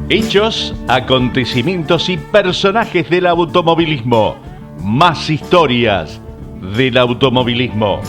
Hechos, acontecimientos y personajes del automovilismo. Más historias del automovilismo.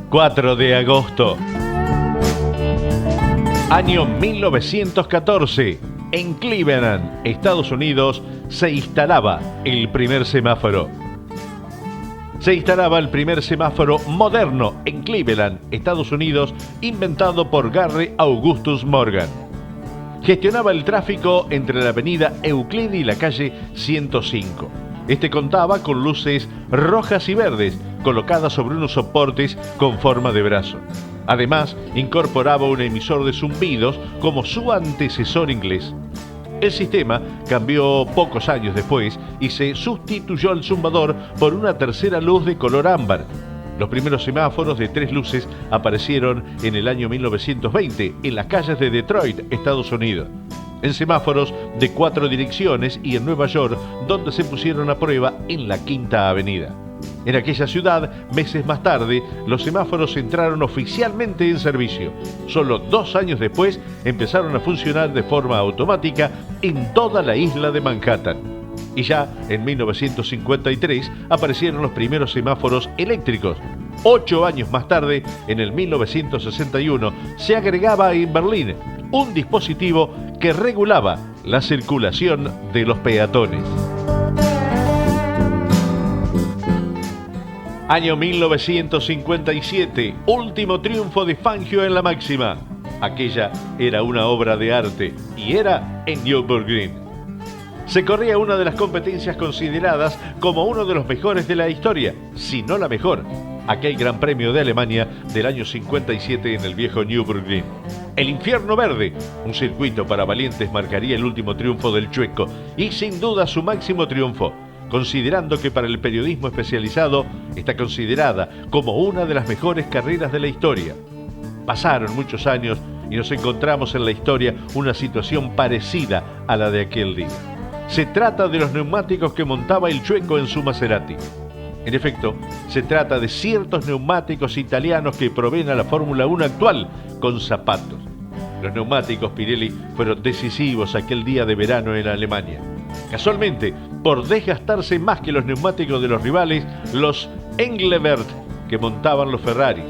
4 de agosto. Año 1914. En Cleveland, Estados Unidos, se instalaba el primer semáforo. Se instalaba el primer semáforo moderno en Cleveland, Estados Unidos, inventado por Garry Augustus Morgan. Gestionaba el tráfico entre la avenida Euclid y la calle 105. Este contaba con luces rojas y verdes colocadas sobre unos soportes con forma de brazo. Además, incorporaba un emisor de zumbidos como su antecesor inglés. El sistema cambió pocos años después y se sustituyó el zumbador por una tercera luz de color ámbar. Los primeros semáforos de 3 luces aparecieron en el año 1920 en las calles de Detroit, Estados Unidos. En semáforos de 4 direcciones y en Nueva York, donde se pusieron a prueba en la Quinta Avenida. En aquella ciudad, meses más tarde, los semáforos entraron oficialmente en servicio. Solo 2 años después empezaron a funcionar de forma automática en toda la isla de Manhattan. Y ya en 1953 aparecieron los primeros semáforos eléctricos. 8 años más tarde, en el 1961, se agregaba en Berlín un dispositivo que regulaba la circulación de los peatones. Año 1957, último triunfo de Fangio en la máxima. Aquella era una obra de arte y era en Nürburgring. Se corría una de las competencias consideradas como uno de los mejores de la historia, si no la mejor, aquel Gran Premio de Alemania del año 57 en el viejo Nürburgring. El Infierno Verde, un circuito para valientes, marcaría el último triunfo del chueco y sin duda su máximo triunfo, considerando que para el periodismo especializado está considerada como una de las mejores carreras de la historia. Pasaron muchos años y nos encontramos en la historia una situación parecida a la de aquel día. Se trata de los neumáticos que montaba el chueco en su Maserati. En efecto, se trata de ciertos neumáticos italianos que proveen a la Fórmula 1 actual con zapatos. Los neumáticos Pirelli fueron decisivos aquel día de verano en Alemania. Casualmente, por desgastarse más que los neumáticos de los rivales, los Engelbert que montaban los Ferraris.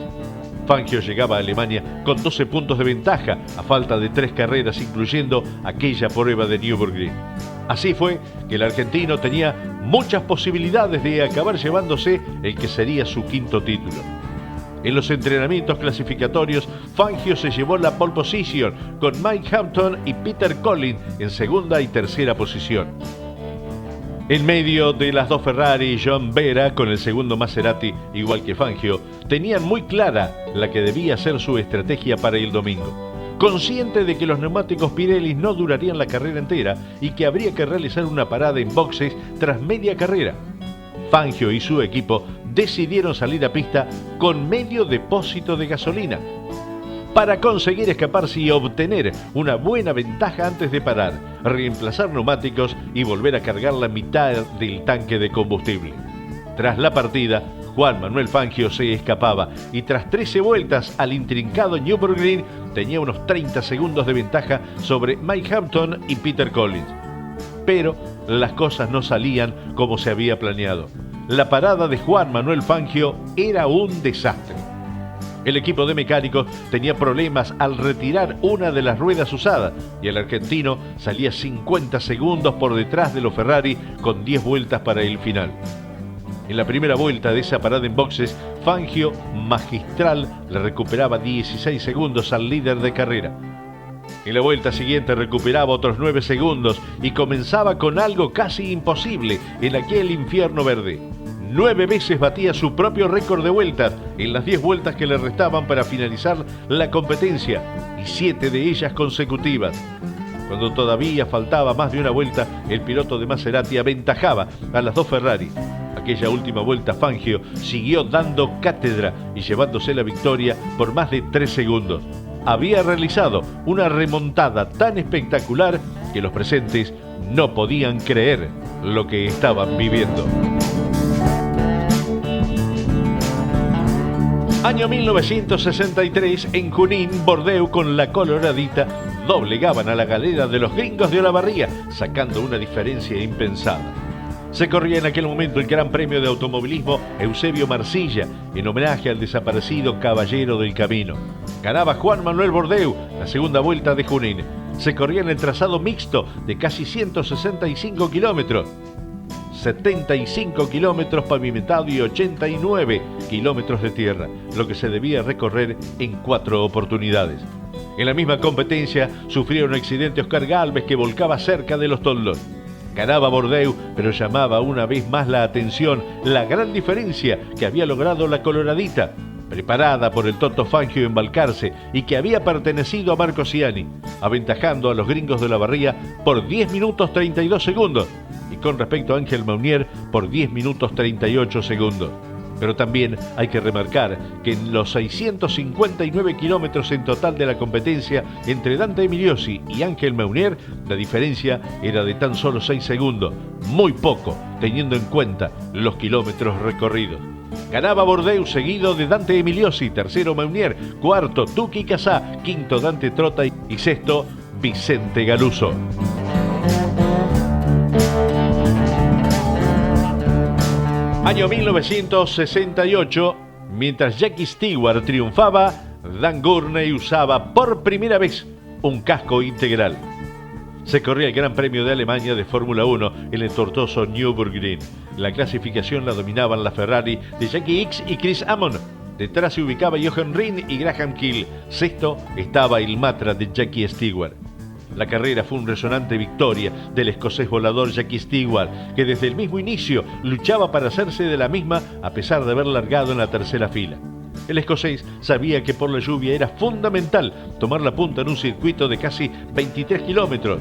Fangio llegaba a Alemania con 12 puntos de ventaja a falta de 3 carreras, incluyendo aquella prueba de Nürburgring. Así fue que el argentino tenía muchas posibilidades de acabar llevándose el que sería su 5º título. En los entrenamientos clasificatorios, Fangio se llevó la pole position con Mike Hampton y Peter Collins en segunda y tercera posición. En medio de las 2 Ferrari, John Vera, con el segundo Maserati, igual que Fangio, tenían muy clara la que debía ser su estrategia para el domingo. Consciente de que los neumáticos Pirelli no durarían la carrera entera y que habría que realizar una parada en boxes tras media carrera, Fangio y su equipo decidieron salir a pista con medio depósito de gasolina para conseguir escaparse y obtener una buena ventaja antes de parar, reemplazar neumáticos y volver a cargar la mitad del tanque de combustible. Tras la partida, Juan Manuel Fangio se escapaba y tras 13 vueltas al intrincado Nürburgring tenía unos 30 segundos de ventaja sobre Mike Hampton y Peter Collins. Pero las cosas no salían como se había planeado. La parada de Juan Manuel Fangio era un desastre. El equipo de mecánicos tenía problemas al retirar una de las ruedas usadas y el argentino salía 50 segundos por detrás de los Ferrari con 10 vueltas para el final. En la primera vuelta de esa parada en boxes, Fangio, magistral, le recuperaba 16 segundos al líder de carrera. En la vuelta siguiente recuperaba otros 9 segundos y comenzaba con algo casi imposible en aquel Infierno Verde. 9 veces batía su propio récord de vueltas en las 10 vueltas que le restaban para finalizar la competencia y 7 de ellas consecutivas. Cuando todavía faltaba más de una vuelta, el piloto de Maserati aventajaba a las 2 Ferrari. Aquella última vuelta Fangio siguió dando cátedra y llevándose la victoria por más de 3 segundos. Había realizado una remontada tan espectacular que los presentes no podían creer lo que estaban viviendo. Año 1963, en Junín, Bordeu con la Coloradita doblegaban a la galera de los gringos de Olavarría, sacando una diferencia impensada. Se corría en aquel momento el Gran Premio de Automovilismo Eusebio Marcilla, en homenaje al desaparecido Caballero del Camino. Ganaba Juan Manuel Bordeu la segunda vuelta de Junín. Se corría en el trazado mixto de casi 165 kilómetros. 75 kilómetros pavimentados y 89 kilómetros de tierra, lo que se debía recorrer en 4 oportunidades. En la misma competencia sufrió un accidente Oscar Gálvez, que volcaba cerca de los toldos. Ganaba Bordeu, pero llamaba una vez más la atención la gran diferencia que había logrado la Coloradita, preparada por el Toto Fangio en Balcarce y que había pertenecido a Marco Ciani, aventajando a los gringos de Olavarría por 10 minutos 32 segundos y con respecto a Ángel Meunier por 10 minutos 38 segundos. Pero también hay que remarcar que en los 659 kilómetros en total de la competencia entre Dante Emiliosi y Ángel Meunier, la diferencia era de tan solo 6 segundos, muy poco teniendo en cuenta los kilómetros recorridos. Ganaba Bordeu, seguido de Dante Emiliosi, tercero Meunier, cuarto Tuki Casá, quinto Dante Trota y sexto Vicente Galuso. Año 1968, mientras Jackie Stewart triunfaba, Dan Gurney usaba por primera vez un casco integral. Se corría el Gran Premio de Alemania de Fórmula 1 en el tortuoso Nürburgring. La clasificación la dominaban la Ferrari de Jackie Ickx y Chris Amon. Detrás se ubicaba Jochen Rindt y Graham Hill. Sexto estaba el Matra de Jackie Stewart. La carrera fue una resonante victoria del escocés volador Jackie Stewart, que desde el mismo inicio luchaba para hacerse de la misma a pesar de haber largado en la tercera fila. El escocés sabía que por la lluvia era fundamental tomar la punta en un circuito de casi 23 kilómetros.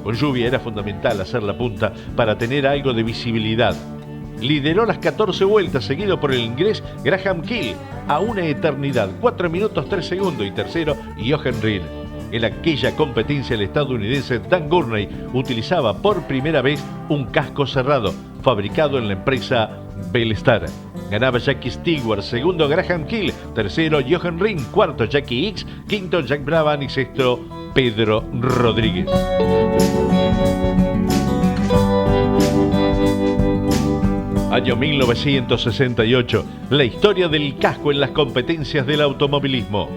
Con lluvia era fundamental hacer la punta para tener algo de visibilidad. Lideró las 14 vueltas, seguido por el inglés Graham Hill a una eternidad, 4 minutos 3 segundos, y tercero Jochen Rindt. En aquella competencia el estadounidense Dan Gurney utilizaba por primera vez un casco cerrado, fabricado en la empresa Bellstar. Ganaba Jackie Stewart, segundo Graham Hill, tercero Jochen Rindt, cuarto Jackie Ickx, quinto Jack Brabham y sexto Pedro Rodríguez. Año 1968, la historia del casco en las competencias del automovilismo.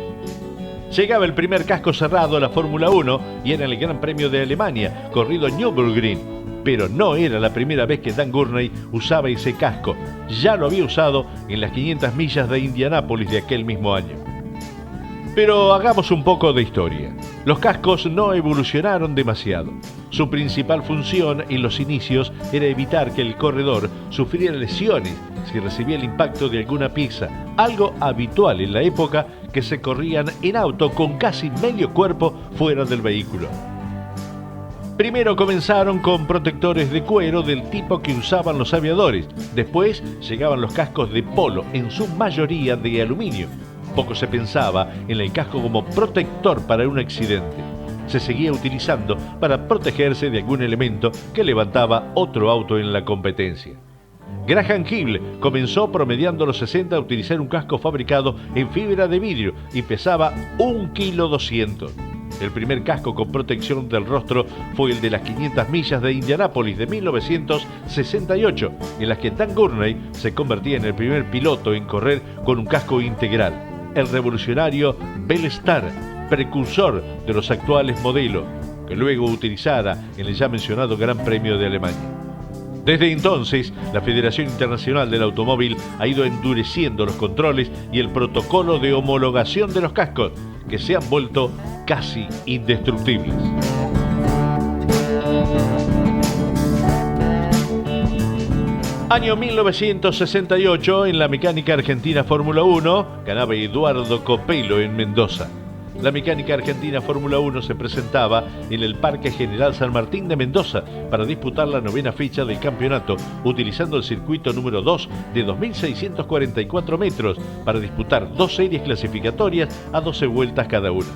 Llegaba el primer casco cerrado a la Fórmula 1 y era el Gran Premio de Alemania, corrido en Nürburgring. Pero no era la primera vez que Dan Gurney usaba ese casco. Ya lo había usado en las 500 millas de Indianápolis de aquel mismo año. Pero hagamos un poco de historia. Los cascos no evolucionaron demasiado. Su principal función en los inicios era evitar que el corredor sufriera lesiones si recibía el impacto de alguna pieza, algo habitual en la época que se corrían en auto con casi medio cuerpo fuera del vehículo. Primero comenzaron con protectores de cuero del tipo que usaban los aviadores. Después llegaban los cascos de polo, en su mayoría de aluminio. Poco se pensaba en el casco como protector para un accidente. Se seguía utilizando para protegerse de algún elemento que levantaba otro auto en la competencia. Graham Hill comenzó promediando los 60 a utilizar un casco fabricado en fibra de vidrio y pesaba 1,2 kg. El primer casco con protección del rostro fue el de las 500 millas de Indianápolis de 1968, en las que Dan Gurney se convertía en el primer piloto en correr con un casco integral, el revolucionario Bellstar, precursor de los actuales modelos, que luego utilizara en el ya mencionado Gran Premio de Alemania. Desde entonces, la Federación Internacional del Automóvil ha ido endureciendo los controles y el protocolo de homologación de los cascos, que se han vuelto casi indestructibles. Año 1968, en la mecánica argentina Fórmula 1, ganaba Eduardo Copelo en Mendoza. La mecánica argentina Fórmula 1 se presentaba en el Parque General San Martín de Mendoza para disputar la 9ª fecha del campeonato, utilizando el circuito número 2 de 2.644 metros para disputar 2 series clasificatorias a 12 vueltas cada una.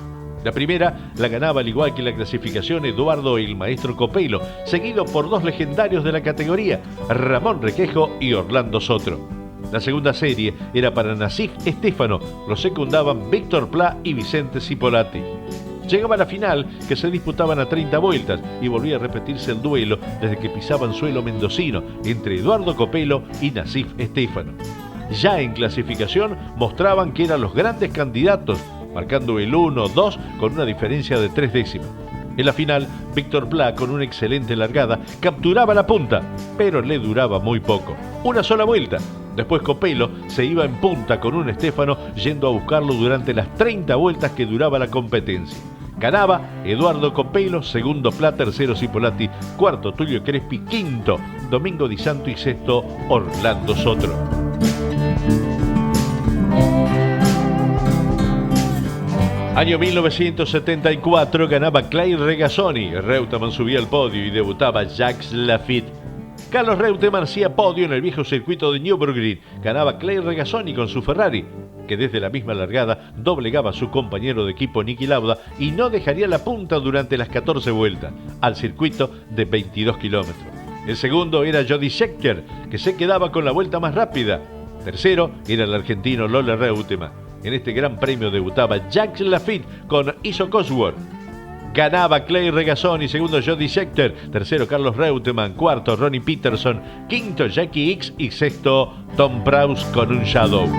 La primera la ganaba, al igual que la clasificación, Eduardo el Maestro Copelo, seguido por 2 legendarios de la categoría, Ramón Requejo y Orlando Sotro. La segunda serie era para Nassif Stefano, lo secundaban Víctor Plá y Vicente Cipolati. Llegaba la final, que se disputaban a 30 vueltas, y volvía a repetirse el duelo desde que pisaban suelo mendocino entre Eduardo Copelo y Nassif Stefano. Ya en clasificación mostraban que eran los grandes candidatos, marcando el 1-2 con una diferencia de 3 décimas. En la final, Víctor Plá, con una excelente largada, capturaba la punta, pero le duraba muy poco. Una sola vuelta. Después Copelo se iba en punta con un Stefano yendo a buscarlo durante las 30 vueltas que duraba la competencia. Ganaba Eduardo Copelo, segundo Plá, tercero Cipolati, cuarto Tulio Crespi, quinto Domingo Di Santo y sexto Orlando Sotro. Año 1974, ganaba Clay Regazzoni, Reutemann subía al podio y debutaba Jacques Lafitte. Carlos Reutemann hacía podio en el viejo circuito de Nürburgring, ganaba Clay Regazzoni con su Ferrari, que desde la misma largada doblegaba a su compañero de equipo Niki Lauda y no dejaría la punta durante las 14 vueltas, al circuito de 22 kilómetros. El segundo era Jody Scheckter, que se quedaba con la vuelta más rápida. Tercero era el argentino Lola Reutemann. En este gran premio debutaba Jacques Lafitte con Iso Cosworth. Ganaba Clay Regazzoni, segundo Jody Scheckter, tercero Carlos Reutemann, cuarto Ronnie Peterson, quinto Jackie Ickx y sexto Tom Prowse con un Shadow.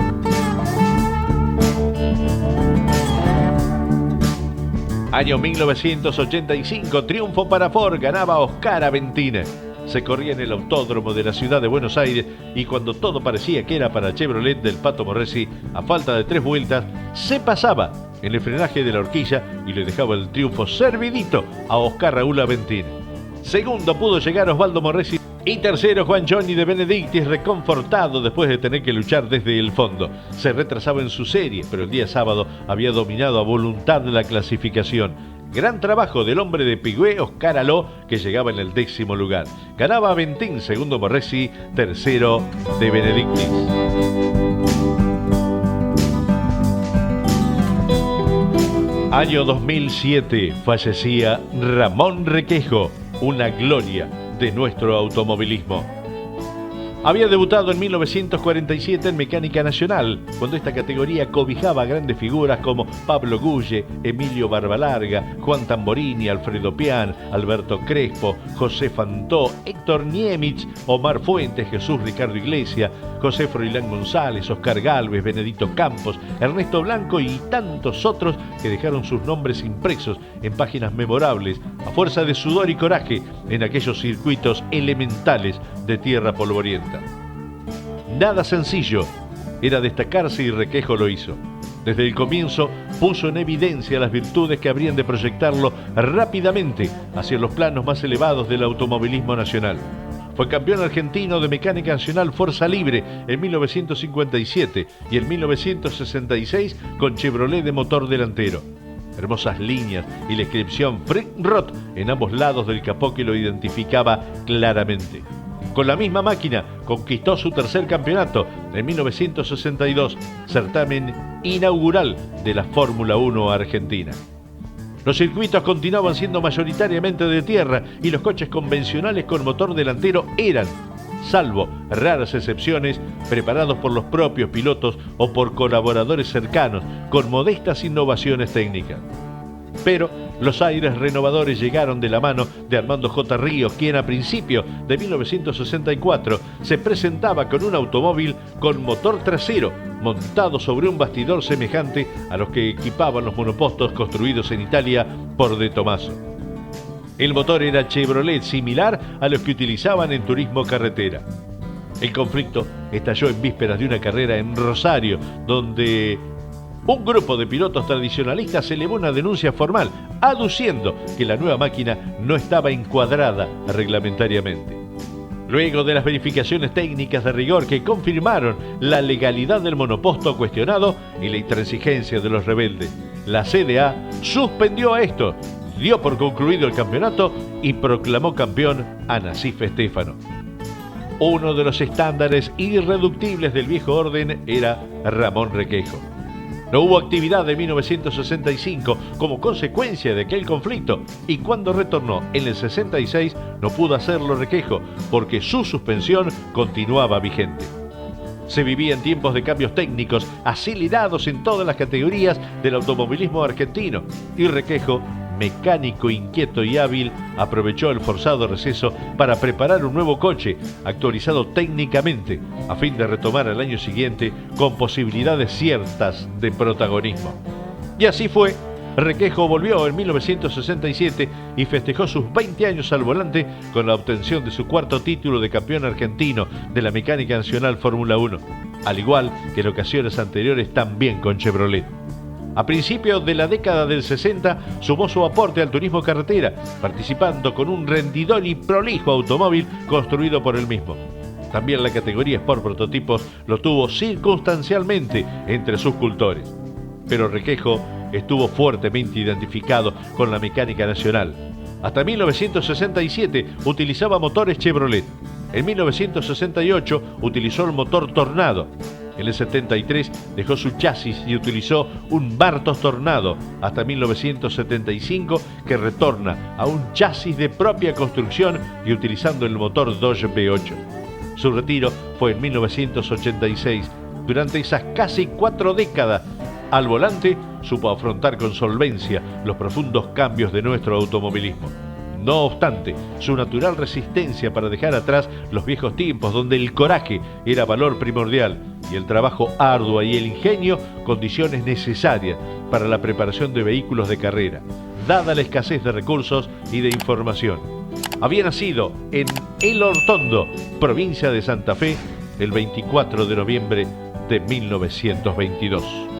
Año 1985, triunfo para Ford, ganaba Oscar Aventine. Se corría en el autódromo de la ciudad de Buenos Aires y cuando todo parecía que era para Chevrolet del Pato Morresi, a falta de 3 vueltas, se pasaba en el frenaje de la horquilla y le dejaba el triunfo servidito a Oscar Raúl Aventine. Segundo pudo llegar Osvaldo Morresi y tercero Juan Johnny de Benedictis, reconfortado después de tener que luchar desde el fondo. Se retrasaba en su serie, pero el día sábado había dominado a voluntad la clasificación. Gran trabajo del hombre de Pigüé, Oscar Aló, que llegaba en el 10º lugar. Ganaba Aventín, segundo Morresi, tercero de Benedictis. Año 2007, fallecía Ramón Requejo, una gloria de nuestro automovilismo. Había debutado en 1947 en Mecánica Nacional, cuando esta categoría cobijaba a grandes figuras como Pablo Gulle, Emilio Barbalarga, Juan Tamborini, Alfredo Pian, Alberto Crespo, José Fantó, Héctor Niemich, Omar Fuentes, Jesús Ricardo Iglesias, José Froilán González, Oscar Gálvez, Benedito Campos, Ernesto Blanco y tantos otros que dejaron sus nombres impresos en páginas memorables a fuerza de sudor y coraje en aquellos circuitos elementales de tierra polvorienta. Nada sencillo era destacarse y Requejo lo hizo. Desde el comienzo puso en evidencia las virtudes que habrían de proyectarlo rápidamente hacia los planos más elevados del automovilismo nacional. Fue campeón argentino de Mecánica Nacional Fuerza Libre en 1957 y en 1966 con Chevrolet de motor delantero. Hermosas líneas y la inscripción Frick Roth en ambos lados del capó que lo identificaba claramente. Con la misma máquina conquistó su tercer campeonato en 1962, certamen inaugural de la Fórmula 1 argentina. Los circuitos continuaban siendo mayoritariamente de tierra y los coches convencionales con motor delantero eran, salvo raras excepciones, preparados por los propios pilotos o por colaboradores cercanos, con modestas innovaciones técnicas. Pero los aires renovadores llegaron de la mano de Armando J. Ríos, quien a principios de 1964 se presentaba con un automóvil con motor trasero montado sobre un bastidor semejante a los que equipaban los monopostos construidos en Italia por De Tomaso. El motor era Chevrolet, similar a los que utilizaban en turismo carretera. El conflicto estalló en vísperas de una carrera en Rosario, donde un grupo de pilotos tradicionalistas elevó una denuncia formal, aduciendo que la nueva máquina no estaba encuadrada reglamentariamente. Luego de las verificaciones técnicas de rigor que confirmaron la legalidad del monoposto cuestionado y la intransigencia de los rebeldes, la CDA suspendió a esto, dio por concluido el campeonato y proclamó campeón a Nassif Stefano. Uno de los estándares irreductibles del viejo orden era Ramón Requejo. No hubo actividad de 1965 como consecuencia de aquel conflicto y cuando retornó en el 66 no pudo hacerlo Requejo porque su suspensión continuaba vigente. Se vivía en tiempos de cambios técnicos acelerados en todas las categorías del automovilismo argentino, y Requejo, mecánico inquieto y hábil, aprovechó el forzado receso para preparar un nuevo coche, actualizado técnicamente, a fin de retomar al año siguiente con posibilidades ciertas de protagonismo. Y así fue. Requejo volvió en 1967 y festejó sus 20 años al volante con la obtención de su cuarto título de campeón argentino de la Mecánica Nacional Fórmula 1, al igual que en ocasiones anteriores también con Chevrolet. A principios de la década del 60 sumó su aporte al turismo carretera, participando con un rendidor y prolijo automóvil construido por él mismo. También la categoría Sport Prototipos lo tuvo circunstancialmente entre sus cultores. Pero Requejo estuvo fuertemente identificado con la mecánica nacional. Hasta 1967 utilizaba motores Chevrolet. En 1968 utilizó el motor Tornado. En el 73 dejó su chasis y utilizó un Bartos Tornado hasta 1975, que retorna a un chasis de propia construcción y utilizando el motor Dodge V8. Su retiro fue en 1986. Durante esas casi 4 décadas al volante supo afrontar con solvencia los profundos cambios de nuestro automovilismo. No obstante, su natural resistencia para dejar atrás los viejos tiempos donde el coraje era valor primordial y el trabajo arduo y el ingenio condiciones necesarias para la preparación de vehículos de carrera, dada la escasez de recursos y de información. Había nacido en El Hortondo, provincia de Santa Fe, el 24 de noviembre de 1922.